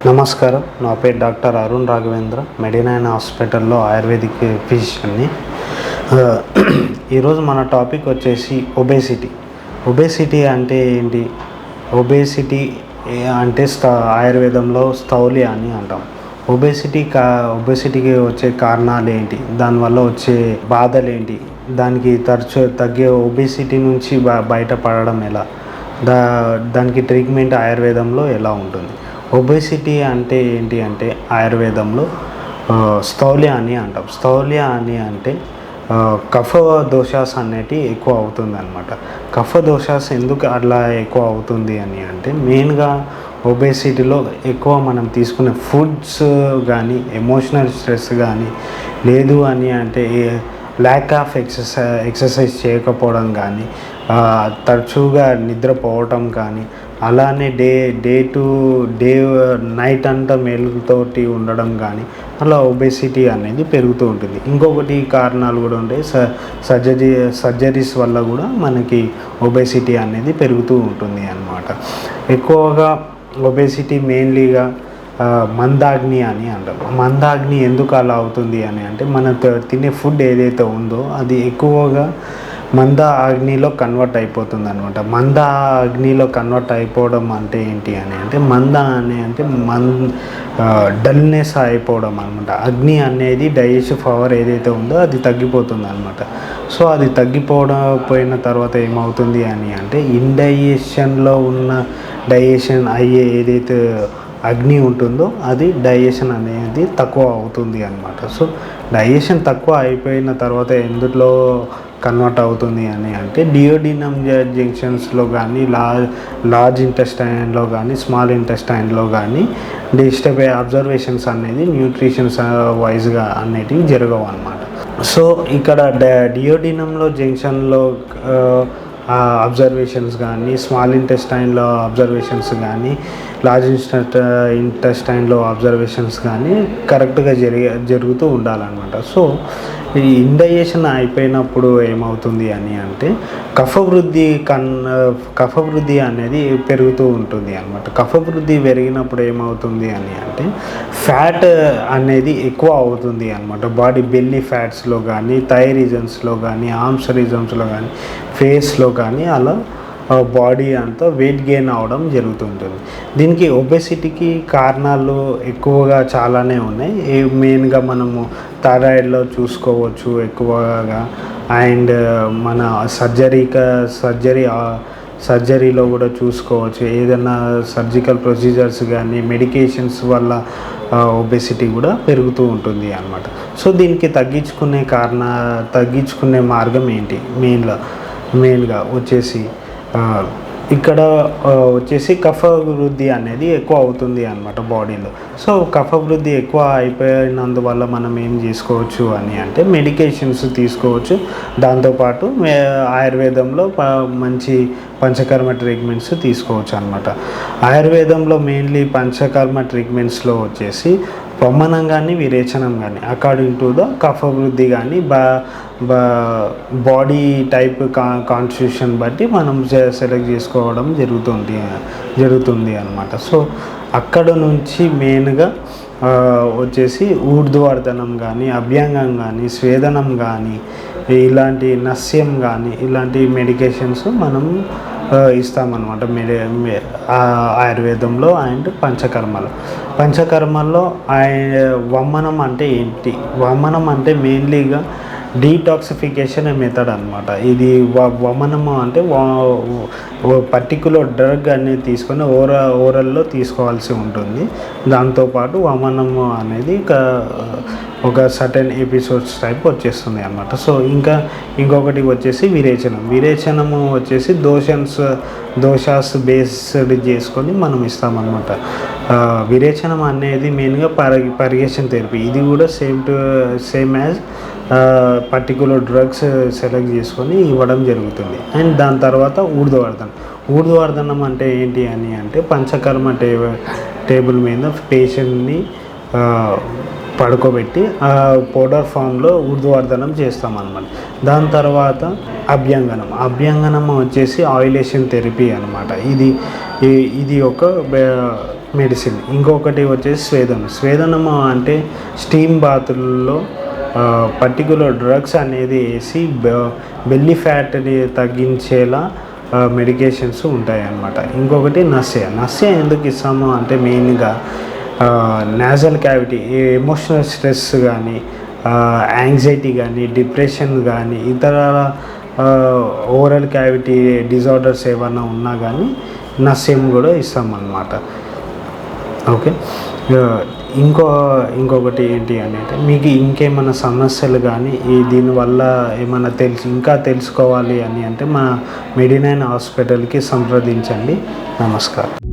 నమస్కారం. నా పేరు డాక్టర్ అరుణ్ రాఘవేంద్ర, మెడినైన్ హాస్పిటల్లో ఆయుర్వేదిక్ ఫిజిషియన్ని. ఈరోజు మన టాపిక్ వచ్చేసి ఒబేసిటీ. ఒబేసిటీ అంటే ఏంటి? ఒబేసిటీ అంటే ఆయుర్వేదంలో స్థౌల్య అని అంటాం. ఒబేసిటీకి వచ్చే కారణాలు ఏంటి, దానివల్ల వచ్చే బాధలు ఏంటి, దానికి తరచు తగ్గే ఒబేసిటీ నుంచి బయటపడడం ఎలా, దానికి ట్రీట్మెంట్ ఆయుర్వేదంలో ఎలా ఉంటుంది. ఒబేసిటీ అంటే ఏంటి అంటే ఆయుర్వేదంలో స్థౌల్య అని అంటాం. స్థౌల్య అని అంటే కఫ దోషాస్ అనేటివి ఎక్కువ అవుతుంది అనమాట. కఫ దోషాస్ ఎందుకు అట్లా ఎక్కువ అవుతుంది అని అంటే మెయిన్గా ఒబేసిటీలో ఎక్కువ మనం తీసుకునే ఫుడ్స్ కానీ, ఎమోషనల్ స్ట్రెస్ కానీ, లేదు అని అంటే ల్యాక్ ఆఫ్ ఎక్సర్సైజ్ చేయకపోవడం కానీ, తరచుగా నిద్రపోవటం కానీ, అలానే డే టు డే నైట్ అంతా మేలుతోటి ఉండడం కానీ, అలా ఒబేసిటీ అనేది పెరుగుతూ ఉంటుంది. ఇంకొకటి కారణాలు కూడా ఉంటాయి. సర్జరీస్ వల్ల కూడా మనకి ఒబేసిటీ అనేది పెరుగుతూ ఉంటుంది అన్నమాట. ఎక్కువగా ఒబేసిటీ మెయిన్లీగా మందాగ్ని అని అంటాం. మందాగ్ని ఎందుకు అలా అవుతుంది అని అంటే మన తినే ఫుడ్ ఏదైతే ఉందో అది ఎక్కువగా మంద అగ్నిలో కన్వర్ట్ అయిపోతుంది అనమాట. మంద అగ్నిలో కన్వర్ట్ అయిపోవడం అంటే ఏంటి అని అంటే డల్నెస్ అయిపోవడం అనమాట. అగ్ని అనేది డైజెస్టివ్ పవర్ ఏదైతే ఉందో అది తగ్గిపోతుంది అనమాట. సో అది పోయిన తర్వాత ఏమవుతుంది అని అంటే ఇండైజెషన్లో ఉన్న డైజెషన్ అయ్యే ఏదైతే అగ్ని ఉంటుందో అది డైజెషన్ అనేది తక్కువ అవుతుంది అనమాట. సో డైజెషన్ తక్కువ అయిపోయిన తర్వాత ఎందులో కన్వర్ట్ అవుతుంది అని అంటే డియోడినమ్ జంక్షన్స్లో కానీ, లార్జ్ ఇంటెస్టైన్లో కానీ, స్మాల్ ఇంటెస్టైన్లో కానీ అబ్జర్వేషన్స్ అనేది న్యూట్రిషన్స్ వైజ్గా అనేటివి జరగవు అనమాట. సో ఇక్కడ డియోడినంలో జంక్షన్లో అబ్జర్వేషన్స్ కానీ, స్మాల్ ఇంటెస్టైన్లో అబ్జర్వేషన్స్ కానీ, లార్జ్ ఇంటెస్టైన్లో అబ్జర్వేషన్స్ కానీ కరెక్ట్గా జరుగుతూ ఉండాలన్నమాట. సో ఈ ఇండైజెషన్ అయిపోయినప్పుడు ఏమవుతుంది అని అంటే కఫవృద్ధి అనేది పెరుగుతూ ఉంటుంది అన్నమాట. కఫవృద్ధి పెరిగినప్పుడు ఏమవుతుంది అని అంటే ఫ్యాట్ అనేది ఎక్కువ అవుతుంది అన్నమాట. బాడీ బెల్లీ ఫ్యాట్స్లో కానీ, థై రీజన్స్లో కానీ, ఆర్మ్స్ రీజన్స్లో కానీ, ఫేస్లో కానీ అలా బాడీ అంతా వెయిట్ గెయిన్ అవడం జరుగుతుంటుంది. దీనికి ఒబేసిటీకి కారణాలు ఎక్కువగా చాలానే ఉన్నాయి. మెయిన్గా మనము థైరాయిడ్లో చూసుకోవచ్చు ఎక్కువగా, అండ్ మన సర్జరీలో కూడా చూసుకోవచ్చు. ఏదైనా సర్జికల్ ప్రొసీజర్స్ కానీ, మెడికేషన్స్ వల్ల ఒబేసిటీ కూడా పెరుగుతూ ఉంటుంది అన్నమాట. సో దీనికి తగ్గించుకునే మార్గం ఏంటి? మెయిన్గా వచ్చేసి ఇక్కడ వచ్చేసి కఫ వృద్ధి అనేది ఎక్కువ అవుతుంది అన్నమాట బాడీలో. సో కఫ వృద్ధి ఎక్కువ అయిపోయినందువల్ల మనం ఏం చేసుకోవచ్చు అని అంటే మెడికేషన్స్ తీసుకోవచ్చు. దాంతోపాటు ఆయుర్వేదంలో మంచి పంచకర్మ ట్రీట్మెంట్స్ తీసుకోవచ్చు అన్నమాట. ఆయుర్వేదంలో మెయిన్లీ పంచకర్మ ట్రీట్మెంట్స్లో వచ్చేసి వమనం కానీ, విరేచనం కానీ అకార్డింగ్ టు ద కఫ వృద్ధి కానీ, బాడీ టైప్ కాన్స్టిట్యూషన్ బట్టి మనం సెలెక్ట్ చేసుకోవడం జరుగుతుంది అన్నమాట. సో అక్కడ నుంచి మెయిన్గా వచ్చేసి ఊర్ధ్వర్ధనం కానీ, అభ్యంగం కానీ, స్వేదనం కానీ, ఇలాంటి నస్యం కానీ ఇలాంటి మెడికేషన్స్ మనం ఇస్తామన్నమాట ఆయుర్వేదంలో అండ్ పంచకర్మల్లో వమనం అంటే ఏంటి? వమనం అంటే మెయిన్లీగా డీటాక్సిఫికేషన్ మెథడ్ అనమాట. ఇది వమనము అంటే పర్టిక్యులర్ డ్రగ్ అనేది తీసుకొని ఓరల్లో తీసుకోవాల్సి ఉంటుంది. దాంతోపాటు వమనము అనేది ఒక సర్టెన్ ఎపిసోడ్స్ టైప్ వచ్చేస్తుంది అన్నమాట. సో ఇంకొకటి వచ్చేసి విరేచనము వచ్చేసి దోషాస్ బేస్డ్ చేసుకొని మనం ఇస్తామన్నమాట. విరేచనం అనేది మెయిన్గా పర్గేషన్ థెరపీ. ఇది కూడా same as particular drugs select చేసుకొని ఇవ్వడం జరుగుతుంది. అండ్ దాని తర్వాత ఊర్ధ్వర్ధనం అంటే ఏంటి అని అంటే పంచకర్మ టేబుల్ మీద పేషెంట్ని పడుకోబెట్టి పౌడర్ ఫామ్లో ఊర్ధ్వర్ధనం చేస్తామన్నమాట. దాని తర్వాత అభ్యంగనం వచ్చేసి ఆయిలేషన్ థెరపీ అనమాట. ఇది ఒక మెడిసిన్. ఇంకొకటి వచ్చేసి స్వేదనం. స్వేదనము అంటే స్టీమ్ బాతుల్లో పర్టికులర్ డ్రగ్స్ అనేది వేసి బెల్లీ ఫ్యాట్ని తగ్గించేలా మెడికేషన్స్ ఉంటాయి అన్నమాట. ఇంకొకటి నస్య ఎందుకు ఇస్తాము అంటే మెయిన్గా నాజల్ క్యావిటీ, ఎమోషనల్ స్ట్రెస్ కానీ, యాంగ్జైటీ కానీ, డిప్రెషన్ కానీ, ఇతర ఓరల్ క్యావిటీ డిజార్డర్స్ ఏమైనా ఉన్నా కానీ నస్యం కూడా ఇస్తామన్నమాట. ఓకే. ఇంకొకటి ఏంటి అంటే మీకు ఇంకేమైనా సమస్యలు కానీ దీనివల్ల ఏమైనా ఇంకా తెలుసుకోవాలి అని అంటే మా మెడినైన్ హాస్పిటల్కి సంప్రదించండి. నమస్కారం.